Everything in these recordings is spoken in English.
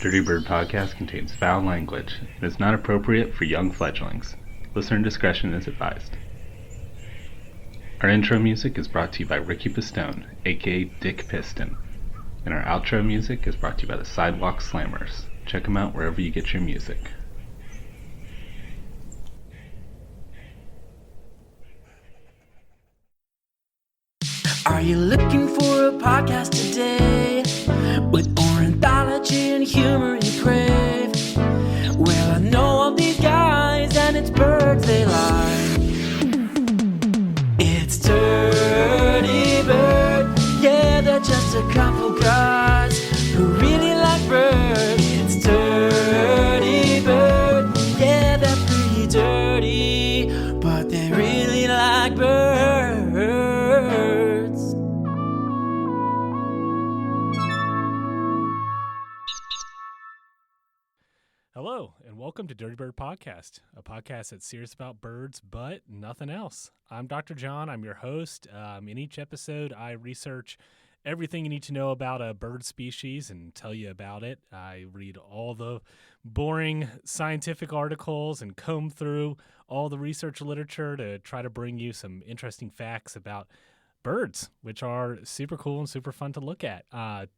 Dirty Bird podcast contains foul language and is not appropriate for young fledglings. Listener discretion is advised. Our intro music is brought to you by Ricky Pistone, aka Dick Piston, and our outro music is brought to you by the Sidewalk Slammers. Check them out wherever you get your music. Are you looking for a podcast today with ornithology and humor you crave? Well, I know of these guys and it's birds they like. It's Dirty Bird, yeah, they're just a couple guys who really like birds. It's Dirty Bird, yeah, they're pretty dirty, but they really like birds. Hello, and welcome to Dirty Bird Podcast, a podcast that's serious about birds, but nothing else. I'm Dr. John. I'm your host. In each episode, I research everything you need to know about a bird species and tell you about it. I read all the boring scientific articles and comb through all the research literature to try to bring you some interesting facts about birds, which are super cool and super fun to look at.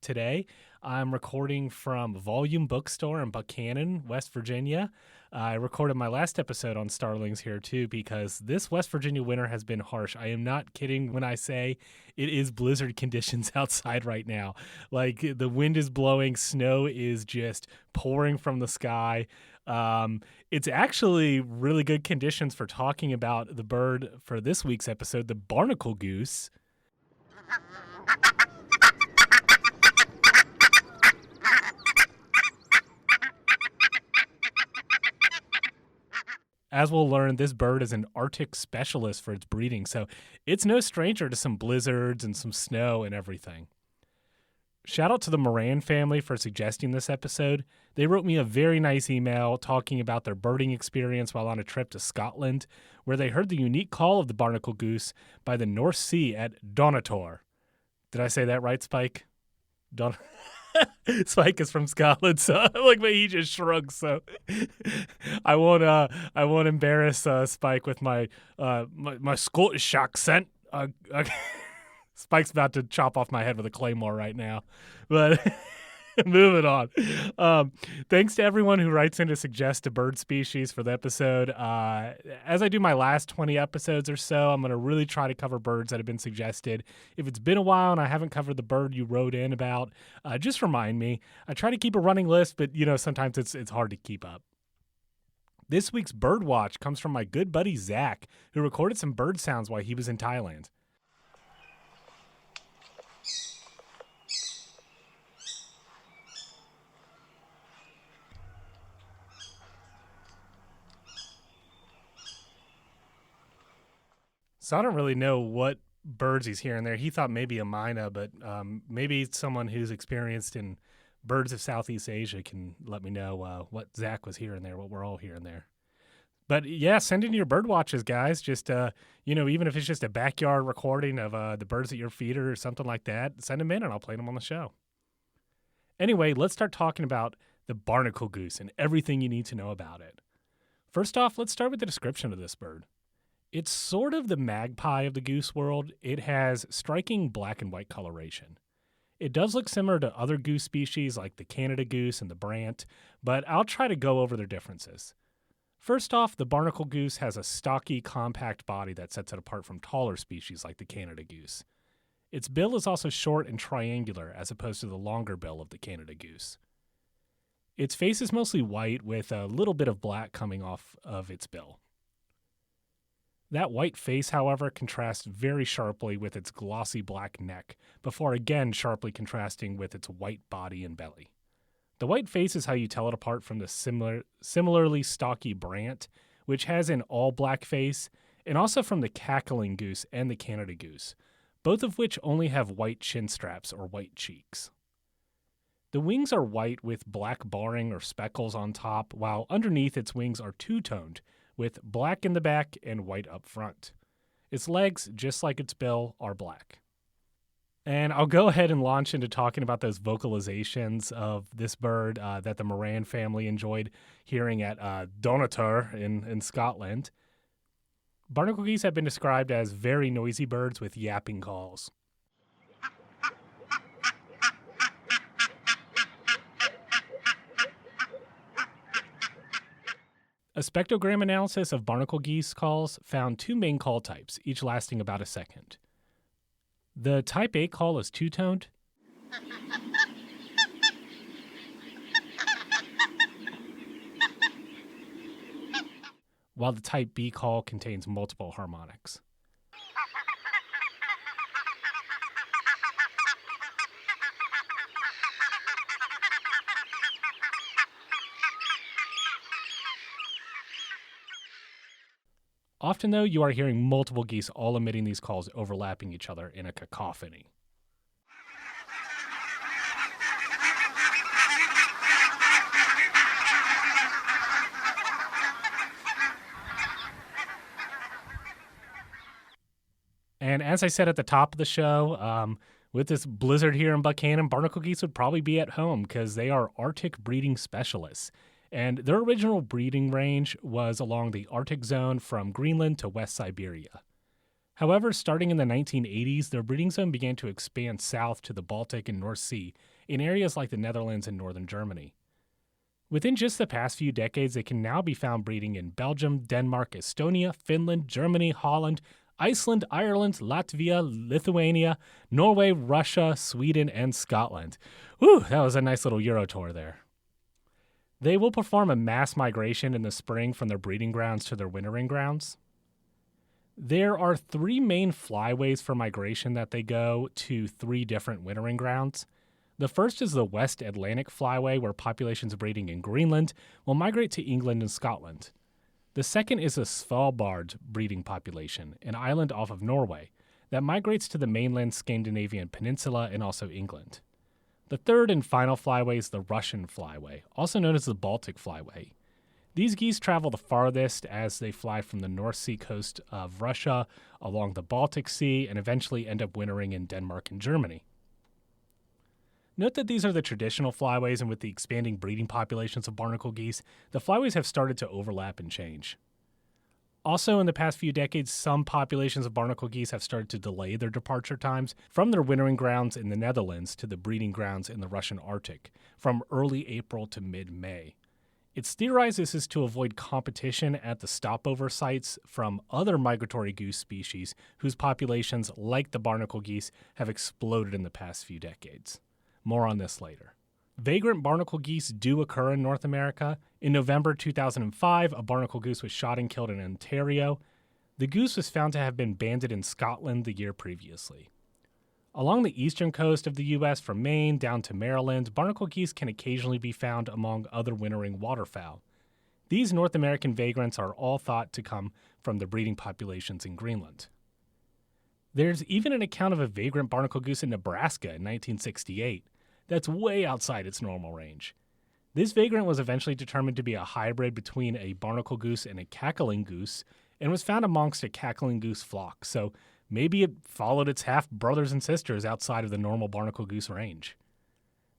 Today, I'm recording from Volume Bookstore in Buchanan, West Virginia. I recorded my last episode on starlings here too because this West Virginia winter has been harsh. I am not kidding when I say it is blizzard conditions outside right now. Like, the wind is blowing, snow is just pouring from the sky. It's actually really good conditions for talking about the bird for this week's episode, the Barnacle Goose. As we'll learn, this bird is an Arctic specialist for its breeding, so it's no stranger to some blizzards and some snow and everything. Shout out to the Moran family for suggesting this episode. They wrote me a very nice email talking about their birding experience while on a trip to Scotland, where they heard the unique call of the Barnacle Goose by the North Sea at Donator. Did I say that right, Spike? Spike is from Scotland, so like, but he just shrugs. So I won't embarrass Spike with my Scottish accent. Spike's about to chop off my head with a claymore right now, but moving on. Thanks to everyone who writes in to suggest a bird species for the episode. As I do my last 20 episodes or so, I'm going to really try to cover birds that have been suggested. If it's been a while and I haven't covered the bird you wrote in about, just remind me. I try to keep a running list, but sometimes it's hard to keep up. This week's bird watch comes from my good buddy Zach, who recorded some bird sounds while he was in Thailand. So I don't really know what birds he's hearing there. He thought maybe a myna, but maybe someone who's experienced in birds of Southeast Asia can let me know what Zach was hearing there, what we're all hearing there. But yeah, send in your bird watches, guys. Just, even if it's just a backyard recording of the birds at your feeder or something like that, send them in and I'll play them on the show. Anyway, let's start talking about the Barnacle Goose and everything you need to know about it. First off, let's start with the description of this bird. It's sort of the magpie of the goose world. It has striking black and white coloration. It does look similar to other goose species like the Canada goose and the brant, but I'll try to go over their differences. First off, the barnacle goose has a stocky, compact body that sets it apart from taller species like the Canada goose. Its bill is also short and triangular as opposed to the longer bill of the Canada goose. Its face is mostly white with a little bit of black coming off of its bill. That white face, however, contrasts very sharply with its glossy black neck, before again sharply contrasting with its white body and belly. The white face is how you tell it apart from the similarly stocky brant, which has an all-black face, and also from the cackling goose and the Canada goose, both of which only have white chin straps or white cheeks. The wings are white with black barring or speckles on top, while underneath its wings are two-toned, with black in the back and white up front. Its legs, just like its bill, are black. And I'll go ahead and launch into talking about those vocalizations of this bird that the Moran family enjoyed hearing at Donator in Scotland. Barnacle geese have been described as very noisy birds with yapping calls. A spectrogram analysis of barnacle geese calls found two main call types, each lasting about a second. The type A call is two-toned, while the type B call contains multiple harmonics. Often, though, you are hearing multiple geese all emitting these calls overlapping each other in a cacophony. And as I said at the top of the show, with this blizzard here in Buchanan, barnacle geese would probably be at home because they are Arctic breeding specialists. And their original breeding range was along the Arctic zone from Greenland to West Siberia. However, starting in the 1980s, their breeding zone began to expand south to the Baltic and North Sea in areas like the Netherlands and northern Germany. Within just the past few decades, they can now be found breeding in Belgium, Denmark, Estonia, Finland, Germany, Holland, Iceland, Ireland, Latvia, Lithuania, Norway, Russia, Sweden, and Scotland. Whew, that was a nice little Euro tour there. They will perform a mass migration in the spring from their breeding grounds to their wintering grounds. There are three main flyways for migration that they go to three different wintering grounds. The first is the West Atlantic flyway, where populations breeding in Greenland will migrate to England and Scotland. The second is the Svalbard breeding population, an island off of Norway, that migrates to the mainland Scandinavian peninsula and also England. The third and final flyway is the Russian flyway, also known as the Baltic flyway. These geese travel the farthest as they fly from the North Sea coast of Russia along the Baltic Sea and eventually end up wintering in Denmark and Germany. Note that these are the traditional flyways, and with the expanding breeding populations of barnacle geese, the flyways have started to overlap and change. Also, in the past few decades, some populations of barnacle geese have started to delay their departure times from their wintering grounds in the Netherlands to the breeding grounds in the Russian Arctic, from early April to mid-May. It's theorized this is to avoid competition at the stopover sites from other migratory goose species whose populations, like the barnacle geese, have exploded in the past few decades. More on this later. Vagrant barnacle geese do occur in North America. In November 2005, a barnacle goose was shot and killed in Ontario. The goose was found to have been banded in Scotland the year previously. Along the eastern coast of the U.S. from Maine down to Maryland, barnacle geese can occasionally be found among other wintering waterfowl. These North American vagrants are all thought to come from the breeding populations in Greenland. There's even an account of a vagrant barnacle goose in Nebraska in 1968. That's way outside its normal range. This vagrant was eventually determined to be a hybrid between a barnacle goose and a cackling goose, and was found amongst a cackling goose flock, so maybe it followed its half-brothers and sisters outside of the normal barnacle goose range.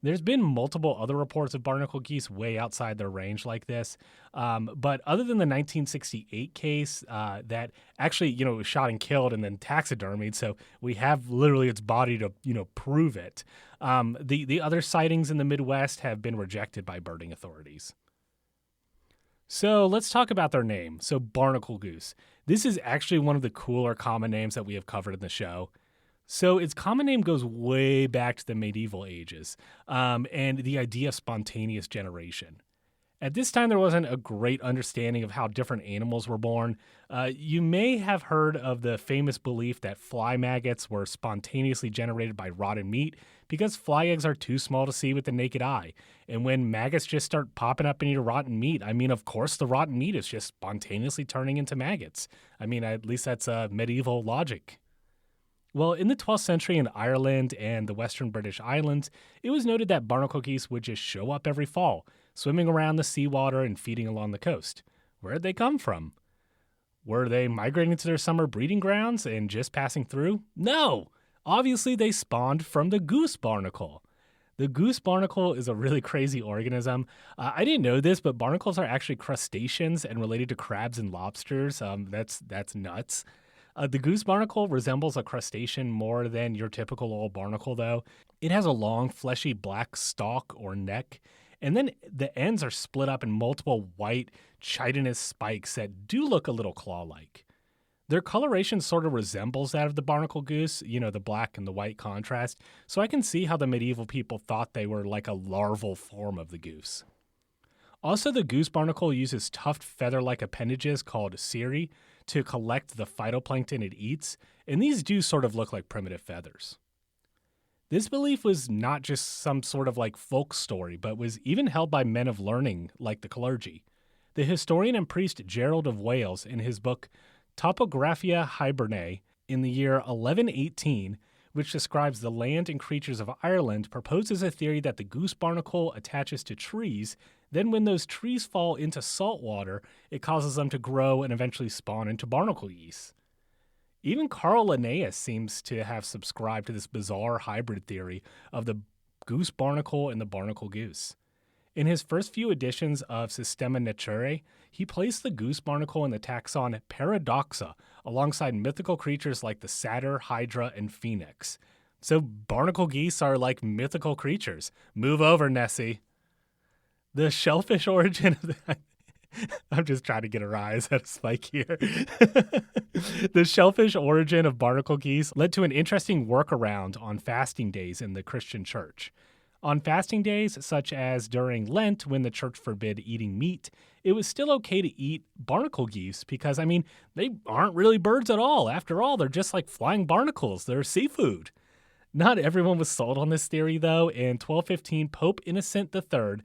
There's been multiple other reports of barnacle geese way outside their range like this, but other than the 1968 case that actually, was shot and killed and then taxidermied, so we have literally its body to, prove it. The other sightings in the Midwest have been rejected by birding authorities. So let's talk about their name. So barnacle goose. This is actually one of the cooler common names that we have covered in the show. So its common name goes way back to the medieval ages, and the idea of spontaneous generation. At this time, there wasn't a great understanding of how different animals were born. You may have heard of the famous belief that fly maggots were spontaneously generated by rotten meat because fly eggs are too small to see with the naked eye. And when maggots just start popping up in your rotten meat, of course the rotten meat is just spontaneously turning into maggots. At least that's medieval logic. Well, in the 12th century in Ireland and the western British Islands, it was noted that barnacle geese would just show up every fall, swimming around the seawater and feeding along the coast. Where did they come from? Were they migrating to their summer breeding grounds and just passing through? No! Obviously, they spawned from the goose barnacle. The goose barnacle is a really crazy organism. I didn't know this, but barnacles are actually crustaceans and related to crabs and lobsters. That's nuts. The goose barnacle resembles a crustacean more than your typical old barnacle, though. It has a long, fleshy black stalk or neck, and then the ends are split up in multiple white, chitinous spikes that do look a little claw-like. Their coloration sort of resembles that of the barnacle goose, the black and the white contrast, so I can see how the medieval people thought they were like a larval form of the goose. Also, the goose barnacle uses tough feather-like appendages called cirri to collect the phytoplankton it eats, and these do sort of look like primitive feathers. This belief was not just some sort of like folk story, but was even held by men of learning like the clergy. The historian and priest Gerald of Wales, in his book Topographia Hibernae, in the year 1118, which describes the land and creatures of Ireland, proposes a theory that the goose barnacle attaches to trees. Then when those trees fall into salt water, it causes them to grow and eventually spawn into barnacle geese. Even Carl Linnaeus seems to have subscribed to this bizarre hybrid theory of the goose barnacle and the barnacle goose. In his first few editions of Systema Naturae, he placed the goose barnacle in the taxon Paradoxa alongside mythical creatures like the satyr, hydra, and phoenix. So barnacle geese are like mythical creatures. Move over, Nessie. The shellfish origin of the... I'm just trying to get a rise at a spike here. The shellfish origin of barnacle geese led to an interesting workaround on fasting days in the Christian church. On fasting days, such as during Lent when the church forbid eating meat, it was still okay to eat barnacle geese because, they aren't really birds at all. After all, they're just like flying barnacles. They're seafood. Not everyone was sold on this theory, though. In 1215, Pope Innocent III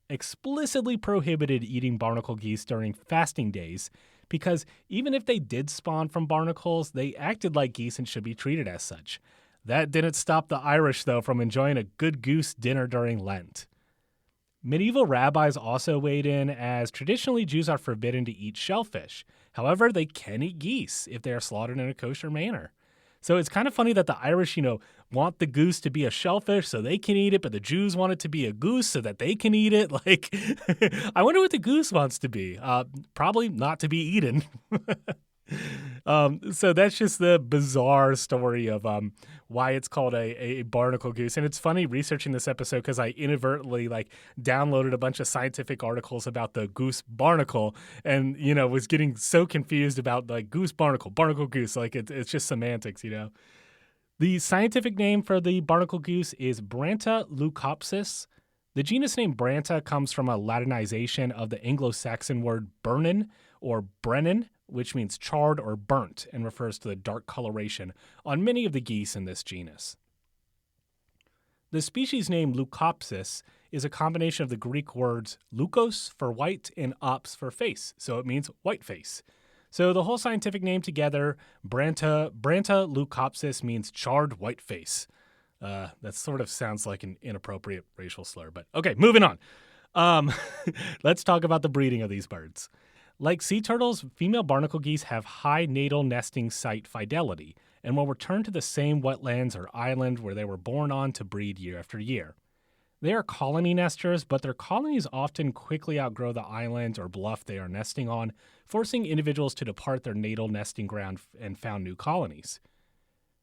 explicitly prohibited eating barnacle geese during fasting days because even if they did spawn from barnacles, they acted like geese and should be treated as such. That didn't stop the Irish, though, from enjoying a good goose dinner during Lent. Medieval rabbis also weighed in, as traditionally Jews are forbidden to eat shellfish. However, they can eat geese if they are slaughtered in a kosher manner. So it's kind of funny that the Irish, want the goose to be a shellfish so they can eat it, but the Jews want it to be a goose so that they can eat it. Like, I wonder what the goose wants to be. Probably not to be eaten. So that's just the bizarre story of why it's called a barnacle goose. And it's funny researching this episode because I inadvertently downloaded a bunch of scientific articles about the goose barnacle and, was getting so confused about goose barnacle goose. It's just semantics, The scientific name for the barnacle goose is Branta leucopsis. The genus name Branta comes from a Latinization of the Anglo-Saxon word burnen or brennan, which means charred or burnt and refers to the dark coloration on many of the geese in this genus. The species name Leucopsis is a combination of the Greek words leukos for white and ops for face, so it means white face. So the whole scientific name together, Branta leucopsis, means charred white face. That sort of sounds like an inappropriate racial slur, but okay, moving on. Let's talk about the breeding of these birds. Like sea turtles, female barnacle geese have high natal nesting site fidelity and will return to the same wetlands or island where they were born on to breed year after year. They are colony nesters, but their colonies often quickly outgrow the island or bluff they are nesting on, forcing individuals to depart their natal nesting ground and found new colonies.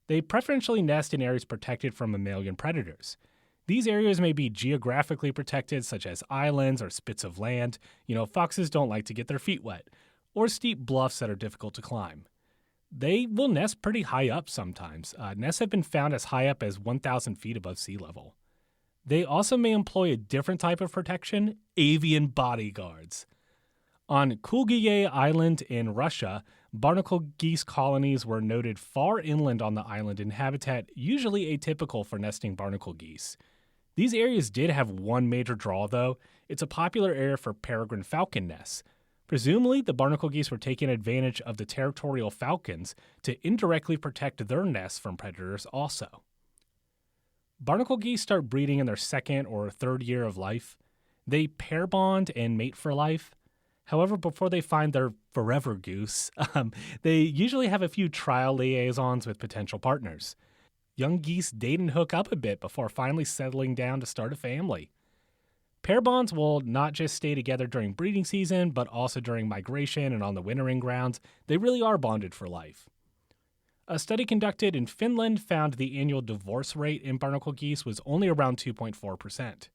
They preferentially nest in areas protected from mammalian predators. These areas may be geographically protected, such as islands or spits of land. Foxes don't like to get their feet wet, or steep bluffs that are difficult to climb. They will nest pretty high up sometimes. Nests have been found as high up as 1,000 feet above sea level. They also may employ a different type of protection, avian bodyguards. On Kulgiye Island in Russia, barnacle geese colonies were noted far inland on the island in habitat usually atypical for nesting barnacle geese. These areas did have one major draw, though. It's a popular area for peregrine falcon nests. Presumably, the barnacle geese were taking advantage of the territorial falcons to indirectly protect their nests from predators also. Barnacle geese start breeding in their second or third year of life. They pair bond and mate for life. However, before they find their forever goose, they usually have a few trial liaisons with potential partners. young geese date and hook up a bit before finally settling down to start a family. Pair bonds will not just stay together during breeding season, but also during migration and on the wintering grounds. They really are bonded for life. A study conducted in Finland found the annual divorce rate in barnacle geese was only around 2.4%.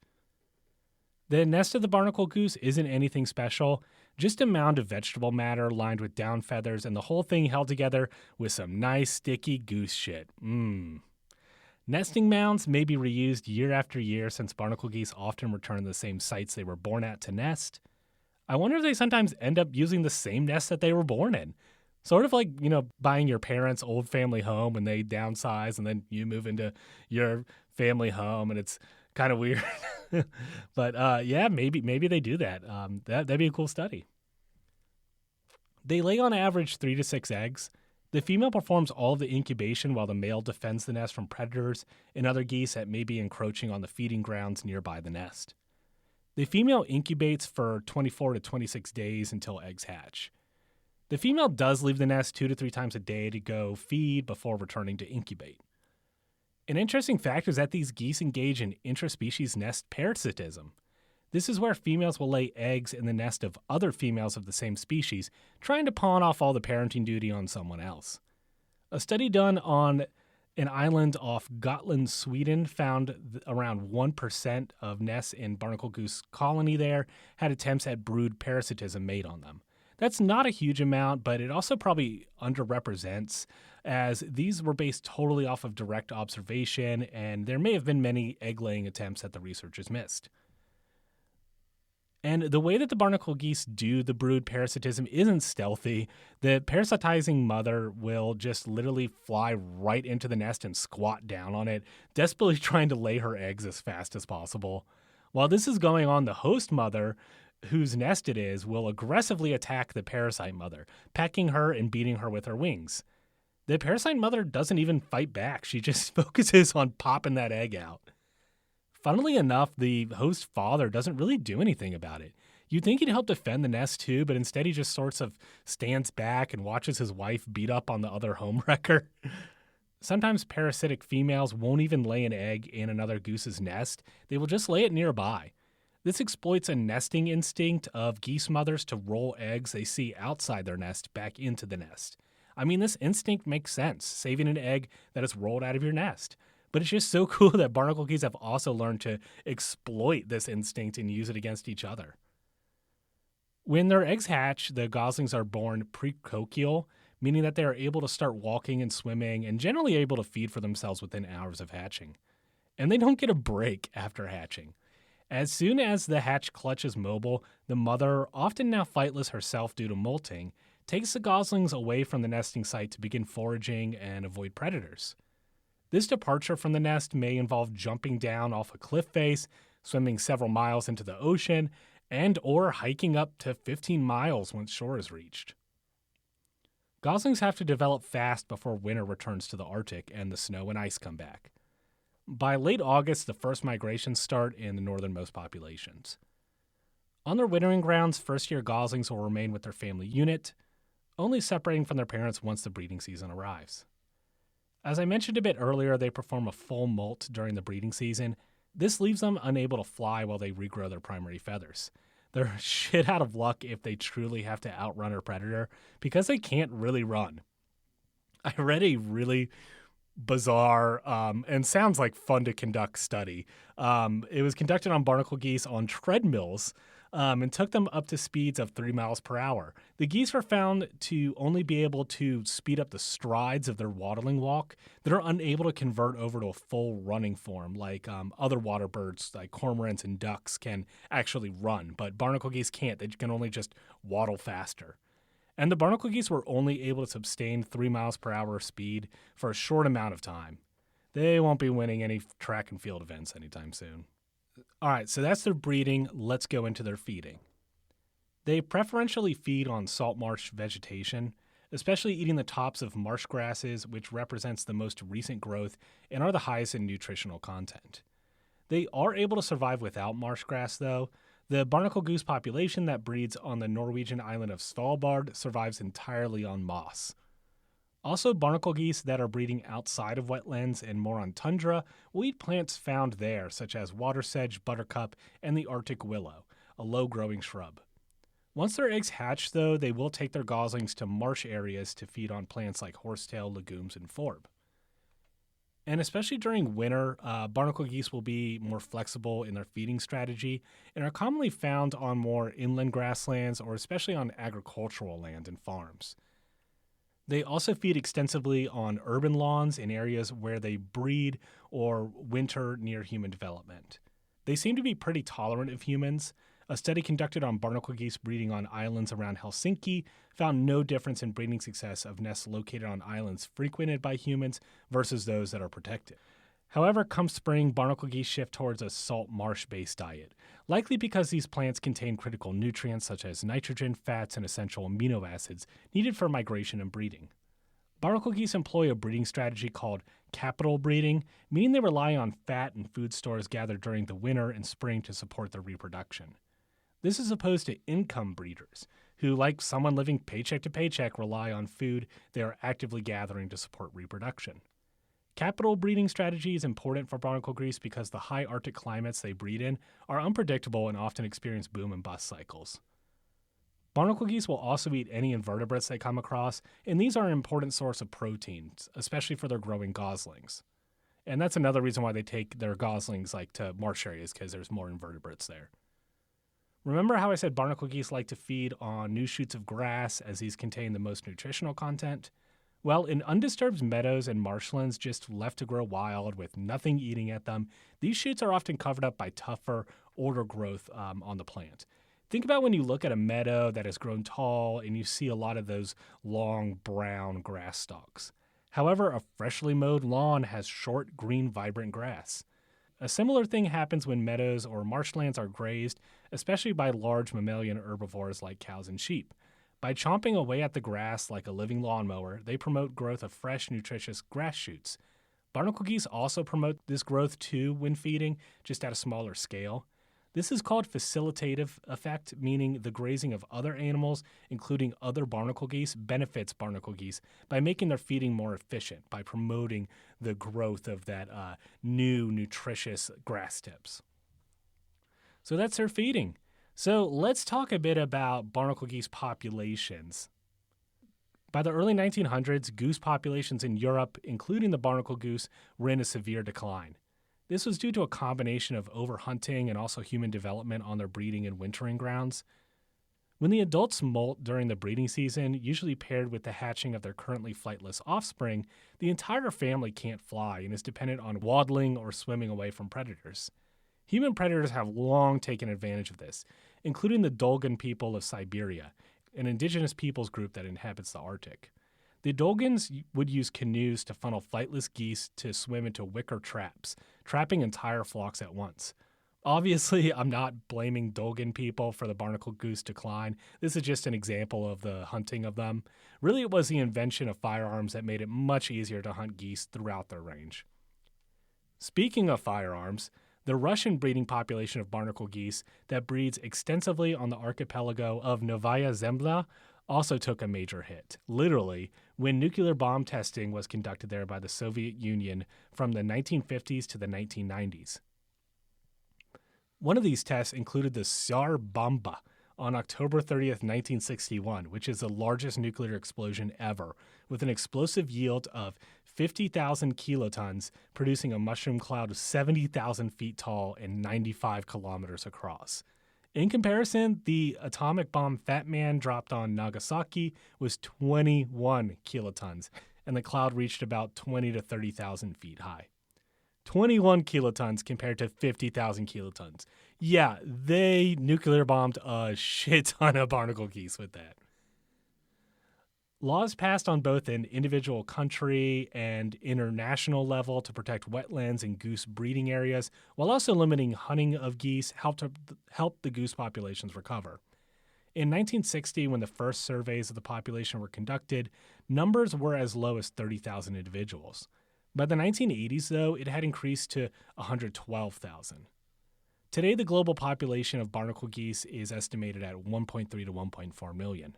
The nest of the barnacle goose isn't anything special, just a mound of vegetable matter lined with down feathers and the whole thing held together with some nice sticky goose shit. Nesting mounds may be reused year after year since barnacle geese often return to the same sites they were born at to nest. I wonder if they sometimes end up using the same nest that they were born in. Sort of like, buying your parents' old family home and they downsize and then you move into your family home and it's kind of weird. But yeah, maybe they do that. That'd be a cool study. They lay on average 3 to 6 eggs. The female performs all of the incubation while the male defends the nest from predators and other geese that may be encroaching on the feeding grounds nearby the nest. The female incubates for 24 to 26 days until eggs hatch. The female does leave the nest 2 to 3 times a day to go feed before returning to incubate. An interesting fact is that these geese engage in intraspecies nest parasitism. This is where females will lay eggs in the nest of other females of the same species, trying to pawn off all the parenting duty on someone else. A study done on an island off Gotland, Sweden, found around 1% of nests in barnacle goose colony there had attempts at brood parasitism made on them. That's not a huge amount, but it also probably underrepresents, as these were based totally off of direct observation, and there may have been many egg-laying attempts that the researchers missed. And the way that the barnacle geese do the brood parasitism isn't stealthy. The parasitizing mother will just literally fly right into the nest and squat down on it, desperately trying to lay her eggs as fast as possible. While this is going on, the host mother, whose nest it is, will aggressively attack the parasite mother, pecking her and beating her with her wings. The parasite mother doesn't even fight back. She just focuses on popping that egg out. Funnily enough, the host father doesn't really do anything about it. You'd think he'd help defend the nest too, but instead he just sorts of stands back and watches his wife beat up on the other homewrecker. Sometimes parasitic females won't even lay an egg in another goose's nest. They will just lay it nearby. This exploits a nesting instinct of geese mothers to roll eggs they see outside their nest back into the nest. I mean, this instinct makes sense, saving an egg that is rolled out of your nest. But it's just so cool that barnacle geese have also learned to exploit this instinct and use it against each other. When their eggs hatch, the goslings are born precochial, meaning that they are able to start walking and swimming and generally able to feed for themselves within hours of hatching. And they don't get a break after hatching. As soon as the hatch clutch is mobile, the mother, often now flightless herself due to molting, takes the goslings away from the nesting site to begin foraging and avoid predators. This departure from the nest may involve jumping down off a cliff face, swimming several miles into the ocean, and or hiking up to 15 miles once shore is reached. Goslings have to develop fast before winter returns to the Arctic and the snow and ice come back. By late August, the first migrations start in the northernmost populations. On their wintering grounds, first-year goslings will remain with their family unit, only separating from their parents once the breeding season arrives. As I mentioned a bit earlier, they perform a full molt during the breeding season. This leaves them unable to fly while they regrow their primary feathers. They're shit out of luck if they truly have to outrun a predator, because they can't really run. I read a really bizarre and sounds like fun to conduct study. It was conducted on barnacle geese on treadmills and took them up to speeds of 3 miles per hour. The geese were found to only be able to speed up the strides of their waddling walk. They're unable to convert over to a full running form like other water birds like cormorants and ducks can actually run, but barnacle geese can't. They can only just waddle faster. And the barnacle geese were only able to sustain 3 miles per hour speed for a short amount of time. They won't be winning any track and field events anytime soon. All right, so that's their breeding. Let's go into their feeding. They preferentially feed on salt marsh vegetation, especially eating the tops of marsh grasses, which represents the most recent growth and are the highest in nutritional content. They are able to survive without marsh grass, though. The barnacle goose population that breeds on the Norwegian island of Svalbard survives entirely on moss. Also, barnacle geese that are breeding outside of wetlands and more on tundra will eat plants found there, such as water sedge, buttercup, and the Arctic willow, a low-growing shrub. Once their eggs hatch, though, they will take their goslings to marsh areas to feed on plants like horsetail, legumes, and forb. And especially during winter, barnacle geese will be more flexible in their feeding strategy and are commonly found on more inland grasslands or especially on agricultural land and farms. They also feed extensively on urban lawns in areas where they breed or winter near human development. They seem to be pretty tolerant of humans. A study conducted on barnacle geese breeding on islands around Helsinki found no difference in breeding success of nests located on islands frequented by humans versus those that are protected. However, come spring, barnacle geese shift towards a salt marsh-based diet, likely because these plants contain critical nutrients such as nitrogen, fats, and essential amino acids needed for migration and breeding. Barnacle geese employ a breeding strategy called capital breeding, meaning they rely on fat and food stores gathered during the winter and spring to support their reproduction. This is opposed to income breeders, who, like someone living paycheck to paycheck, rely on food they are actively gathering to support reproduction. Capital breeding strategy is important for barnacle geese because the high Arctic climates they breed in are unpredictable and often experience boom and bust cycles. Barnacle geese will also eat any invertebrates they come across, and these are an important source of proteins, especially for their growing goslings. And that's another reason why they take their goslings to marsh areas, because there's more invertebrates there. Remember how I said barnacle geese like to feed on new shoots of grass as these contain the most nutritional content? Well, in undisturbed meadows and marshlands just left to grow wild with nothing eating at them, these shoots are often covered up by tougher, older growth on the plant. Think about when you look at a meadow that has grown tall and you see a lot of those long brown grass stalks. However, a freshly mowed lawn has short, green, vibrant grass. A similar thing happens when meadows or marshlands are grazed, especially by large mammalian herbivores like cows and sheep. By chomping away at the grass like a living lawnmower, they promote growth of fresh, nutritious grass shoots. Barnacle geese also promote this growth too when feeding, just at a smaller scale. This is called facilitative effect, meaning the grazing of other animals, including other barnacle geese, benefits barnacle geese by making their feeding more efficient, by promoting the growth of that new, nutritious grass tips. So that's their feeding. So let's talk a bit about barnacle geese populations. By the early 1900s, goose populations in Europe, including the barnacle goose, were in a severe decline. This was due to a combination of overhunting and also human development on their breeding and wintering grounds. When the adults molt during the breeding season, usually paired with the hatching of their currently flightless offspring, the entire family can't fly and is dependent on waddling or swimming away from predators. Human predators have long taken advantage of this, including the Dolgan people of Siberia, an indigenous peoples group that inhabits the Arctic. The Dolgans would use canoes to funnel flightless geese to swim into wicker traps, trapping entire flocks at once. Obviously, I'm not blaming Dolgan people for the barnacle goose decline. This is just an example of the hunting of them. Really, it was the invention of firearms that made it much easier to hunt geese throughout their range. Speaking of firearms, the Russian breeding population of barnacle geese that breeds extensively on the archipelago of Novaya Zemlya also took a major hit, literally, when nuclear bomb testing was conducted there by the Soviet Union from the 1950s to the 1990s. One of these tests included the Tsar Bomba on October 30th, 1961, which is the largest nuclear explosion ever, with an explosive yield of 50,000 kilotons, producing a mushroom cloud of 70,000 feet tall and 95 kilometers across. In comparison, the atomic bomb Fat Man dropped on Nagasaki was 21 kilotons, and the cloud reached about 20 to 30,000 feet high. 21 kilotons compared to 50,000 kilotons. Yeah, they nuclear bombed a shit ton of barnacle geese with that. Laws passed on both an individual country and international level to protect wetlands and goose breeding areas, while also limiting hunting of geese helped the goose populations recover. In 1960, when the first surveys of the population were conducted, numbers were as low as 30,000 individuals. By the 1980s, though, it had increased to 112,000. Today, the global population of barnacle geese is estimated at 1.3 to 1.4 million.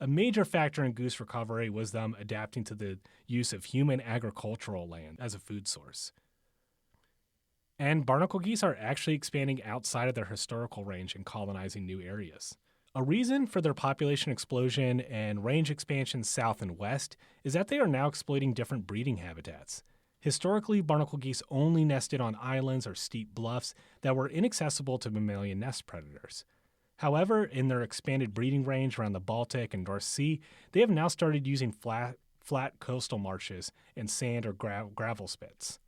A major factor in goose recovery was them adapting to the use of human agricultural land as a food source. And barnacle geese are actually expanding outside of their historical range and colonizing new areas. A reason for their population explosion and range expansion south and west is that they are now exploiting different breeding habitats. Historically, barnacle geese only nested on islands or steep bluffs that were inaccessible to mammalian nest predators. However, in their expanded breeding range around the Baltic and North Sea, they have now started using flat coastal marshes and sand or gravel spits.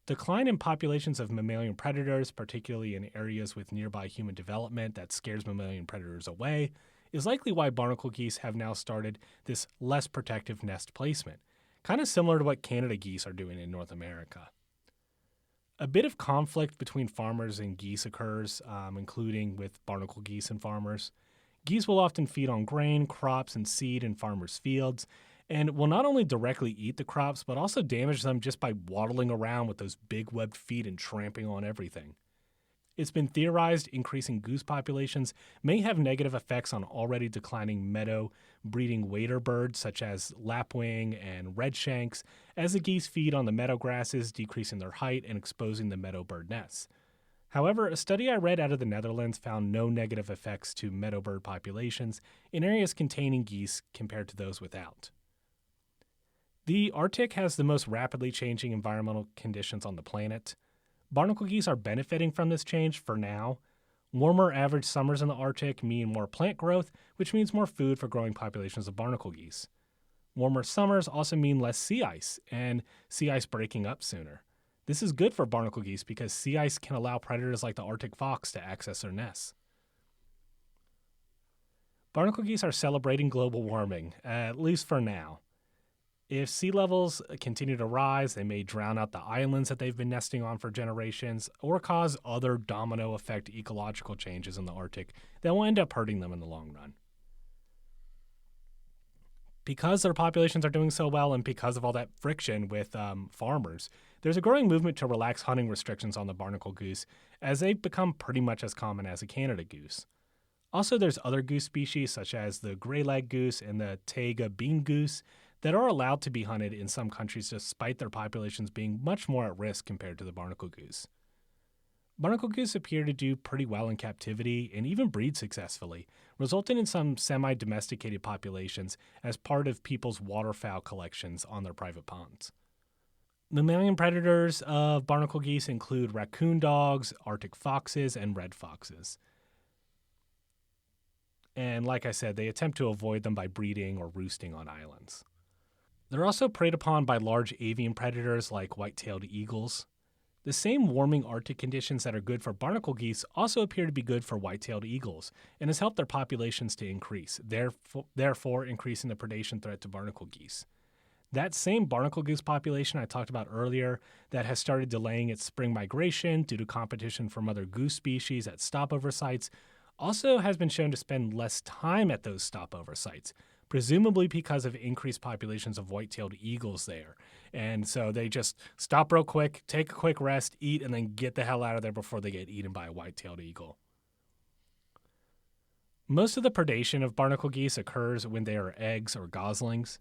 Decline in populations of mammalian predators, particularly in areas with nearby human development that scares mammalian predators away, is likely why barnacle geese have now started this less protective nest placement, kind of similar to what Canada geese are doing in North America. A bit of conflict between farmers and geese occurs, including with barnacle geese and farmers. Geese will often feed on grain, crops, and seed in farmers' fields, and will not only directly eat the crops, but also damage them just by waddling around with those big webbed feet and tramping on everything. It's been theorized increasing goose populations may have negative effects on already declining meadow breeding wader birds such as lapwing and redshanks, as the geese feed on the meadow grasses, decreasing their height and exposing the meadow bird nests. However, a study I read out of the Netherlands found no negative effects to meadow bird populations in areas containing geese compared to those without. The Arctic has the most rapidly changing environmental conditions on the planet. Barnacle geese are benefiting from this change for now. Warmer average summers in the Arctic mean more plant growth, which means more food for growing populations of barnacle geese. Warmer summers also mean less sea ice, and sea ice breaking up sooner. This is good for barnacle geese because sea ice can allow predators like the Arctic fox to access their nests. Barnacle geese are celebrating global warming, at least for now. If sea levels continue to rise, they may drown out the islands that they've been nesting on for generations, or cause other domino effect ecological changes in the Arctic that will end up hurting them in the long run. Because their populations are doing so well and because of all that friction with farmers, there's a growing movement to relax hunting restrictions on the barnacle goose as they've become pretty much as common as a Canada goose. Also, there's other goose species such as the gray-legged goose and the taiga bean goose that are allowed to be hunted in some countries despite their populations being much more at risk compared to the barnacle goose. Barnacle goose appear to do pretty well in captivity and even breed successfully, resulting in some semi-domesticated populations as part of people's waterfowl collections on their private ponds. Mammalian predators of barnacle geese include raccoon dogs, Arctic foxes, and red foxes. And like I said, they attempt to avoid them by breeding or roosting on islands. They're also preyed upon by large avian predators like white-tailed eagles. The same warming Arctic conditions that are good for barnacle geese also appear to be good for white-tailed eagles and has helped their populations to increase, therefore increasing the predation threat to barnacle geese. That same barnacle goose population I talked about earlier that has started delaying its spring migration due to competition from other goose species at stopover sites also has been shown to spend less time at those stopover sites, presumably because of increased populations of white-tailed eagles there. And so they just stop real quick, take a quick rest, eat, and then get the hell out of there before they get eaten by a white-tailed eagle. Most of the predation of barnacle geese occurs when they are eggs or goslings.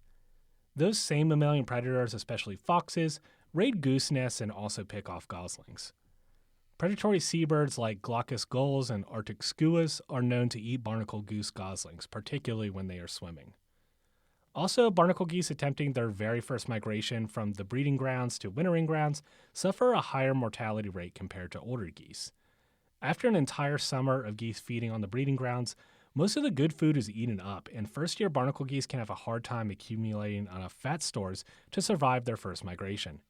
Those same mammalian predators, especially foxes, raid goose nests and also pick off goslings. Predatory seabirds like glaucous gulls and Arctic skuas are known to eat barnacle goose goslings, particularly when they are swimming. Also, barnacle geese attempting their very first migration from the breeding grounds to wintering grounds suffer a higher mortality rate compared to older geese. After an entire summer of geese feeding on the breeding grounds, most of the good food is eaten up, and first-year barnacle geese can have a hard time accumulating enough fat stores to survive their first migration.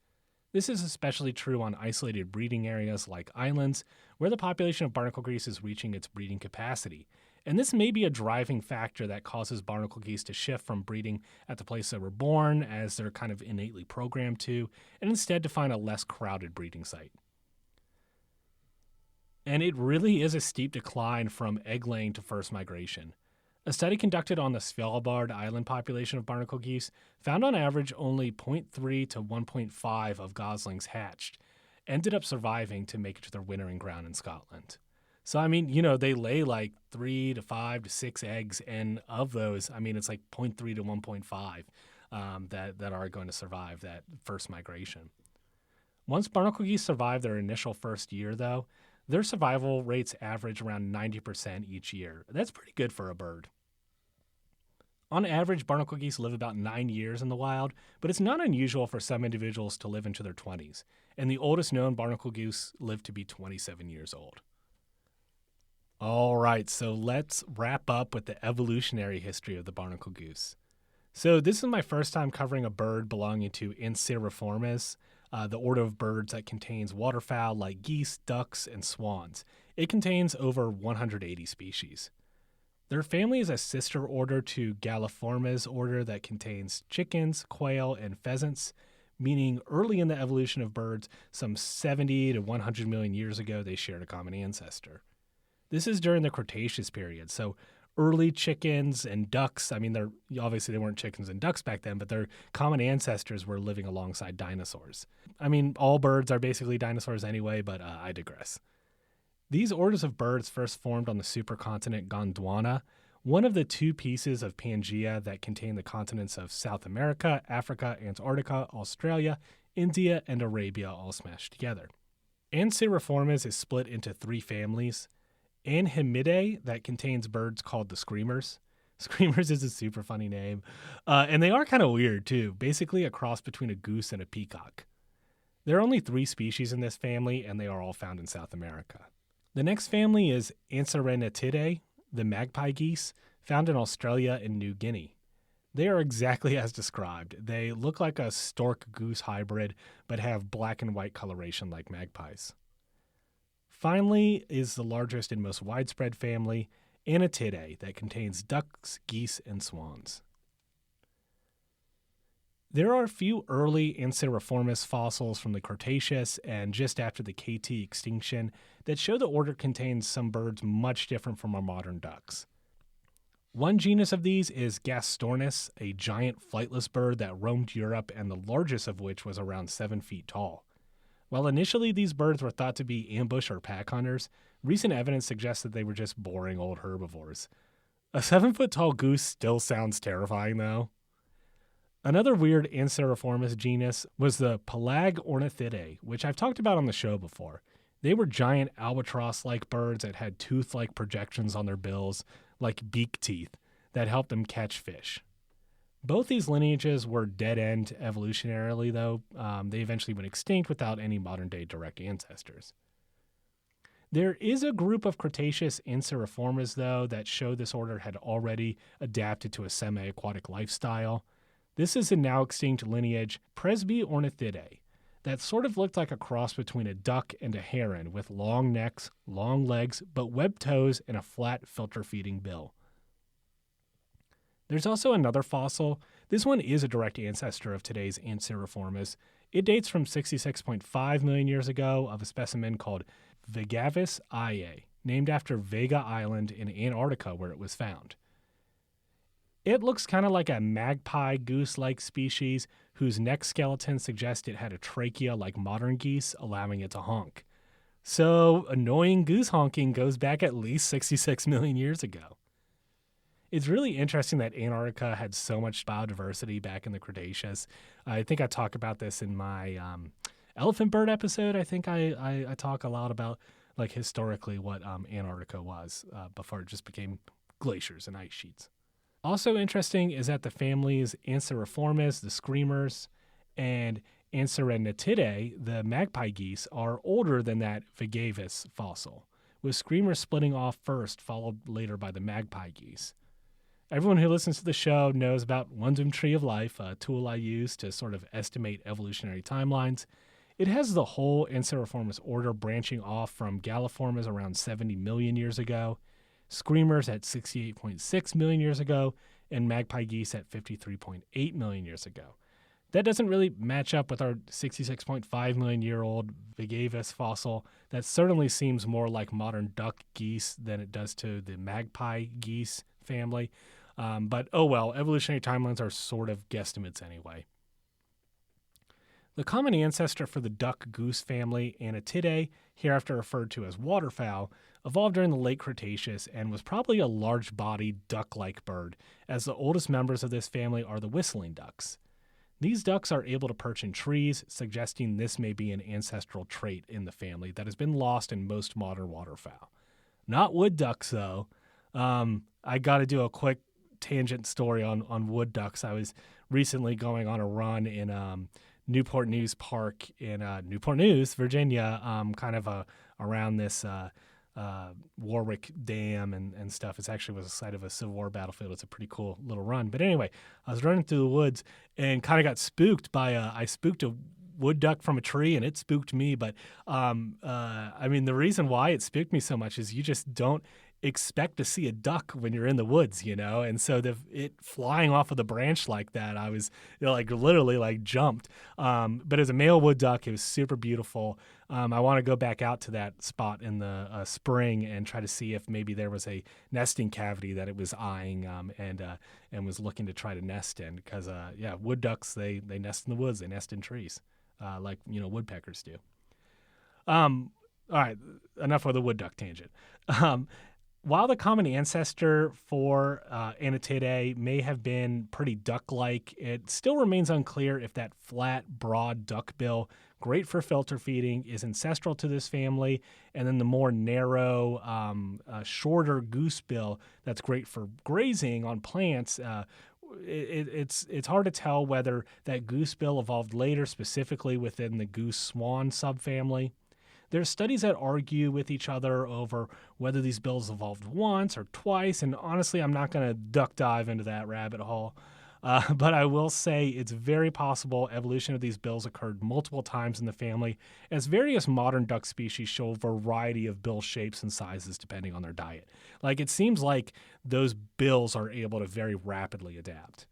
This is especially true on isolated breeding areas like islands, where the population of barnacle geese is reaching its breeding capacity. And this may be a driving factor that causes barnacle geese to shift from breeding at the place they were born, as they're kind of innately programmed to, and instead to find a less crowded breeding site. And it really is a steep decline from egg laying to first migration. A study conducted on the Svalbard island population of barnacle geese found on average only 0.3 to 1.5 of goslings hatched ended up surviving to make it to their wintering ground in Scotland. So, I mean, they lay like 3 to 5 to 6 eggs. And of those, I mean, it's like 0.3 to 1.5 that are going to survive that first migration. Once barnacle geese survive their initial first year, though, their survival rates average around 90% each year. That's pretty good for a bird. On average, barnacle geese live about 9 years in the wild, but it's not unusual for some individuals to live into their 20s, and the oldest known barnacle goose lived to be 27 years old. All right, so let's wrap up with the evolutionary history of the barnacle goose. So this is my first time covering a bird belonging to Anseriformes, the order of birds that contains waterfowl like geese, ducks, and swans. It contains over 180 species. Their family is a sister order to Galliformes order that contains chickens, quail, and pheasants, meaning early in the evolution of birds, some 70 to 100 million years ago, they shared a common ancestor. This is during the Cretaceous period, so early chickens and ducks, I mean, they weren't chickens and ducks back then, but their common ancestors were living alongside dinosaurs. I mean, all birds are basically dinosaurs anyway, but I digress. These orders of birds first formed on the supercontinent Gondwana, one of the two pieces of Pangaea that contain the continents of South America, Africa, Antarctica, Australia, India, and Arabia all smashed together. Anseriformes is split into 3 families. Anhemidae, that contains birds called the screamers. Screamers is a super funny name. And they are kind of weird, too. Basically a cross between a goose and a peacock. There are only 3 species in this family, and they are all found in South America. The next family is Anserinetidae, the magpie geese, found in Australia and New Guinea. They are exactly as described. They look like a stork-goose hybrid, but have black and white coloration like magpies. Finally is the largest and most widespread family, Anatidae, that contains ducks, geese, and swans. There are a few early Anseriformes fossils from the Cretaceous and just after the KT extinction that show the order contains some birds much different from our modern ducks. One genus of these is Gastornis, a giant flightless bird that roamed Europe and the largest of which was around 7 feet tall. While initially these birds were thought to be ambush or pack hunters, recent evidence suggests that they were just boring old herbivores. A 7-foot-tall goose still sounds terrifying, though. Another weird Anseriformes genus was the Pelagornithidae, which I've talked about on the show before. They were giant albatross-like birds that had tooth-like projections on their bills, like beak teeth, that helped them catch fish. Both these lineages were dead-end evolutionarily, though. They eventually went extinct without any modern-day direct ancestors. There is a group of Cretaceous Anseriformes, though, that show this order had already adapted to a semi-aquatic lifestyle. This is the now-extinct lineage Presbyornithidae that sort of looked like a cross between a duck and a heron with long necks, long legs, but webbed toes and a flat filter-feeding bill. There's also another fossil. This one is a direct ancestor of today's Anseriformes. It dates from 66.5 million years ago of a specimen called Vegavis ia, named after Vega Island in Antarctica where it was found. It looks kind of like a magpie goose-like species whose neck skeleton suggests it had a trachea like modern geese, allowing it to honk. So annoying goose honking goes back at least 66 million years ago. It's really interesting that Antarctica had so much biodiversity back in the Cretaceous. I think I talk about this in my elephant bird episode. I think I talk a lot about like historically what Antarctica was before it just became glaciers and ice sheets. Also interesting is that the families Anseriformes, the screamers, and Anserinetidae, the magpie geese, are older than that Vegavis fossil, with screamers splitting off first, followed later by the magpie geese. Everyone who listens to the show knows about London Tree of Life, a tool I use to sort of estimate evolutionary timelines. It has the whole Anseriformes order branching off from Galliformes around 70 million years ago, screamers at 68.6 million years ago, and magpie geese at 53.8 million years ago. That doesn't really match up with our 66.5 million year old Vegavis fossil. That certainly seems more like modern duck geese than it does to the magpie geese family. But oh well, evolutionary timelines are sort of guesstimates anyway. The common ancestor for the duck goose family, Anatidae, hereafter referred to as waterfowl, evolved during the late Cretaceous and was probably a large-bodied duck-like bird, as the oldest members of this family are the whistling ducks. These ducks are able to perch in trees, suggesting this may be an ancestral trait in the family that has been lost in most modern waterfowl. Not wood ducks, though. I got to do a quick tangent story on wood ducks. I was recently going on a run in Newport News Park in Newport News, Virginia, around this Warwick Dam and stuff. It actually was a site of a Civil War battlefield. It's a pretty cool little run. But anyway, I was running through the woods and kind of got spooked by I spooked a wood duck from a tree, and it spooked me. But the reason why it spooked me so much is you just don't expect to see a duck when you're in the woods, and so it flying off of the branch like that, I was literally jumped. But as a male wood duck, it was super beautiful. I want to go back out to that spot in the spring and try to see if maybe there was a nesting cavity that it was eyeing and was looking to try to nest in, because wood ducks, they nest in the woods, they nest in trees, like woodpeckers do. All right, enough with the wood duck tangent. While the common ancestor for Anatidae may have been pretty duck-like, it still remains unclear if that flat, broad duckbill, great for filter feeding, is ancestral to this family, and then the more narrow, shorter goosebill that's great for grazing on plants. It's hard to tell whether that goosebill evolved later, specifically within the goose-swan subfamily. There's studies that argue with each other over whether these bills evolved once or twice, and honestly, I'm not going to duck dive into that rabbit hole. But I will say it's very possible evolution of these bills occurred multiple times in the family, as various modern duck species show a variety of bill shapes and sizes depending on their diet. It seems like those bills are able to very rapidly adapt.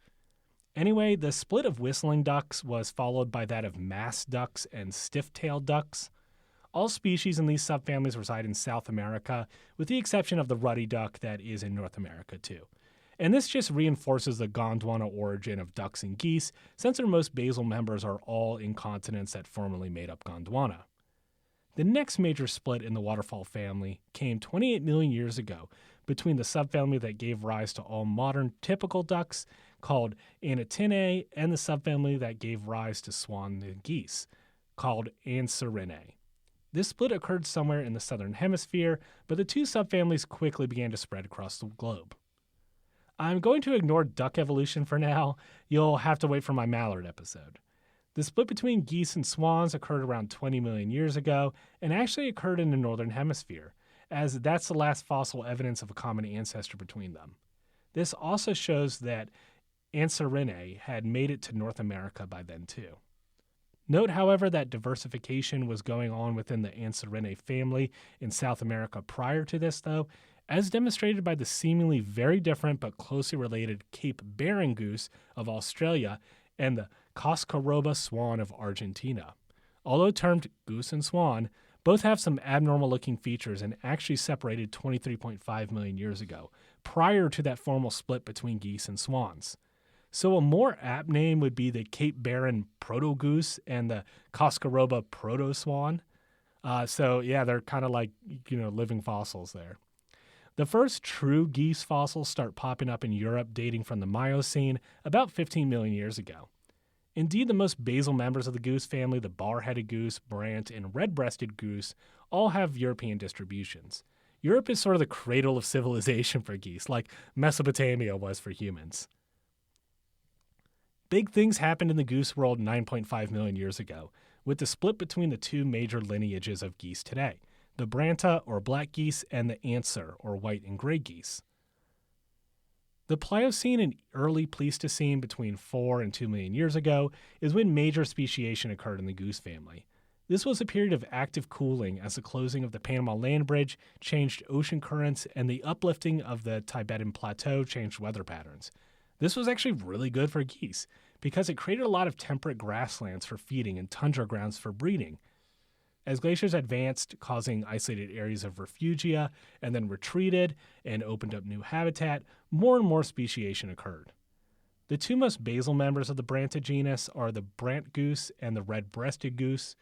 Anyway, the split of whistling ducks was followed by that of mass ducks and stiff-tailed ducks. All species in these subfamilies reside in South America, with the exception of the ruddy duck that is in North America too. And this just reinforces the Gondwana origin of ducks and geese, since their most basal members are all in continents that formerly made up Gondwana. The next major split in the waterfowl family came 28 million years ago between the subfamily that gave rise to all modern typical ducks, called Anatidae, and the subfamily that gave rise to swan and geese, called Anseriformes. This split occurred somewhere in the southern hemisphere, but the two subfamilies quickly began to spread across the globe. I'm going to ignore duck evolution for now. You'll have to wait for my mallard episode. The split between geese and swans occurred around 20 million years ago and actually occurred in the northern hemisphere, as that's the last fossil evidence of a common ancestor between them. This also shows that Anseriformes had made it to North America by then too. Note, however, that diversification was going on within the Anseriformes family in South America prior to this, though, as demonstrated by the seemingly very different but closely related Cape Barren goose of Australia and the Cascaroba swan of Argentina. Although termed goose and swan, both have some abnormal-looking features and actually separated 23.5 million years ago, prior to that formal split between geese and swans. So a more apt name would be the Cape Barren proto-goose and the Cascaroba proto-swan. They're kind of like, living fossils there. The first true geese fossils start popping up in Europe dating from the Miocene about 15 million years ago. Indeed, the most basal members of the goose family, the bar-headed goose, brant, and red-breasted goose, all have European distributions. Europe is sort of the cradle of civilization for geese, like Mesopotamia was for humans. Big things happened in the goose world 9.5 million years ago, with the split between the two major lineages of geese today, the Branta, or black geese, and the Anser, or white and gray geese. The Pliocene and early Pleistocene between 4 and 2 million years ago is when major speciation occurred in the goose family. This was a period of active cooling as the closing of the Panama Land Bridge changed ocean currents and the uplifting of the Tibetan Plateau changed weather patterns. This was actually really good for geese because it created a lot of temperate grasslands for feeding and tundra grounds for breeding. As glaciers advanced, causing isolated areas of refugia and then retreated and opened up new habitat, more and more speciation occurred. The two most basal members of the Branta genus are the Barnacle Goose and the red-breasted goose.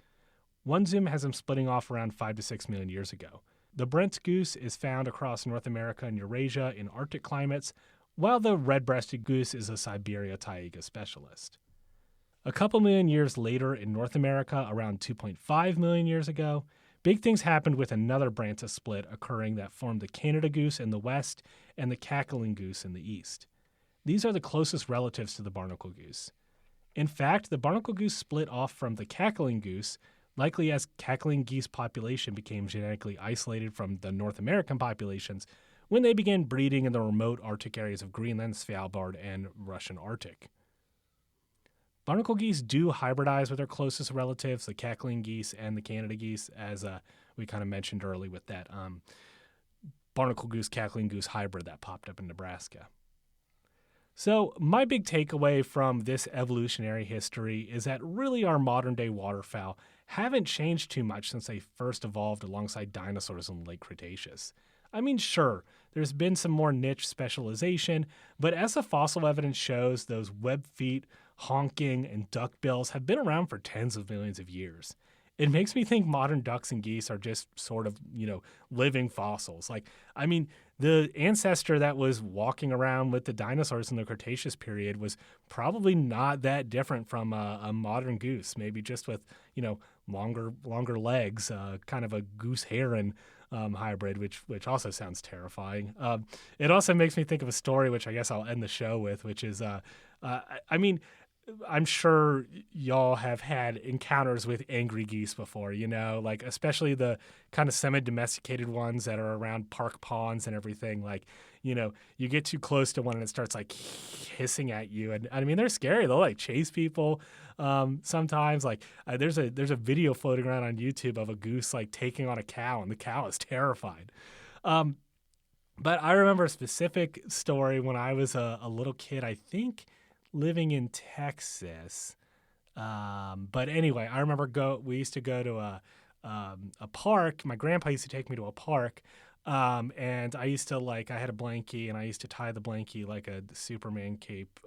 One zoom has them splitting off around 5 to 6 million years ago. The Barnacle Goose is found across North America and Eurasia in Arctic climates, while the red-breasted goose is a Siberia taiga specialist. A couple million years later in North America, around 2.5 million years ago, big things happened with another Branta split occurring that formed the Canada goose in the west and the cackling goose in the east. These are the closest relatives to the Barnacle Goose. In fact, the Barnacle Goose split off from the cackling goose, likely as cackling geese population became genetically isolated from the North American populations when they began breeding in the remote Arctic areas of Greenland, Svalbard, and Russian Arctic. Barnacle geese do hybridize with their closest relatives, the cackling geese and the Canada geese, as we kind of mentioned earlier with that Barnacle Goose, cackling goose hybrid that popped up in Nebraska. So my big takeaway from this evolutionary history is that really our modern-day waterfowl haven't changed too much since they first evolved alongside dinosaurs in the late Cretaceous. I mean, sure, there's been some more niche specialization, but as the fossil evidence shows, those web feet, honking, and duckbills have been around for tens of millions of years. It makes me think modern ducks and geese are just sort of, living fossils. The ancestor that was walking around with the dinosaurs in the Cretaceous period was probably not that different from a modern goose, maybe just with, longer legs, kind of a goose heron hybrid, which also sounds terrifying. It also makes me think of a story, which I guess I'll end the show with, which is, I'm sure y'all have had encounters with angry geese before, especially the kind of semi-domesticated ones that are around park ponds and everything. You get too close to one and it starts hissing at you. And they're scary. They'll chase people sometimes. There's a video floating around on YouTube of a goose taking on a cow, and the cow is terrified. But I remember a specific story when I was a little kid, I think, living in Texas. But anyway, I remember we used to go to a park. My grandpa used to take me to a park. And I used to I had a blankie, and I used to tie the blankie like a Superman cape.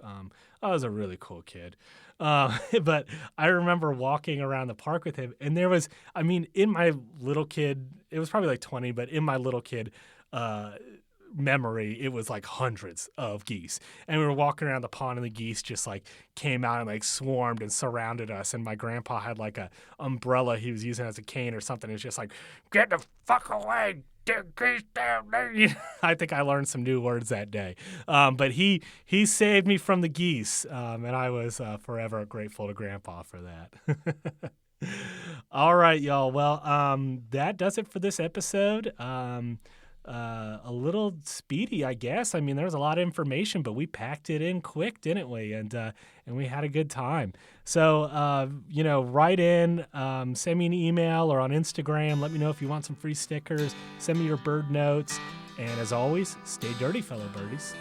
I was a really cool kid. But I remember walking around the park with him, and there was, in my little kid, it was probably 20, but in my little kid, memory, it was hundreds of geese, and we were walking around the pond, and the geese just came out and swarmed and surrounded us, and my grandpa had a umbrella he was using as a cane or something. It was just get the fuck away, geese down there. I think I learned some new words that day, but he saved me from the geese, and I was forever grateful to grandpa for that. All right, y'all, well, that does it for this episode. A little speedy, I guess. There was a lot of information, but we packed it in quick, didn't we? And we had a good time. So, write in, send me an email or on Instagram. Let me know if you want some free stickers. Send me your bird notes. And as always, stay dirty, fellow birdies.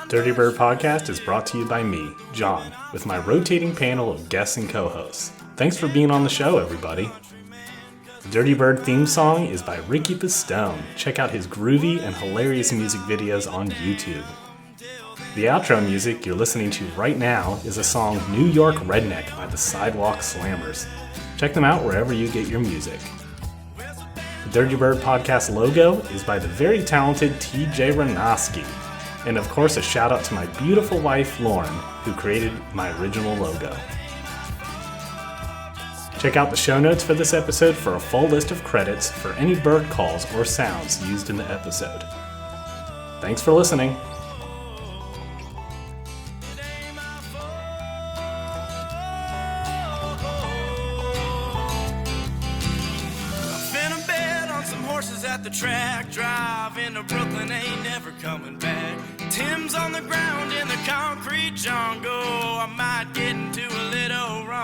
Dirty Bird Podcast is brought to you by me, John, with my rotating panel of guests and co-hosts. Thanks for being on the show, everybody. The Dirty Bird theme song is by Ricky Pistone. Check out his groovy and hilarious music videos on YouTube. The outro music you're listening to right now is a song New York Redneck by the Sidewalk Slammers. Check them out wherever you get your music. The Dirty Bird Podcast logo is by the very talented TJ Ranoski. And of course, a shout out to my beautiful wife, Lauren, who created my original logo. Check out the show notes for this episode for a full list of credits for any bird calls or sounds used in the episode. Thanks for listening. At the track, drive into Brooklyn, ain't never coming back. Tim's on the ground in the concrete jungle. I might get into a little run.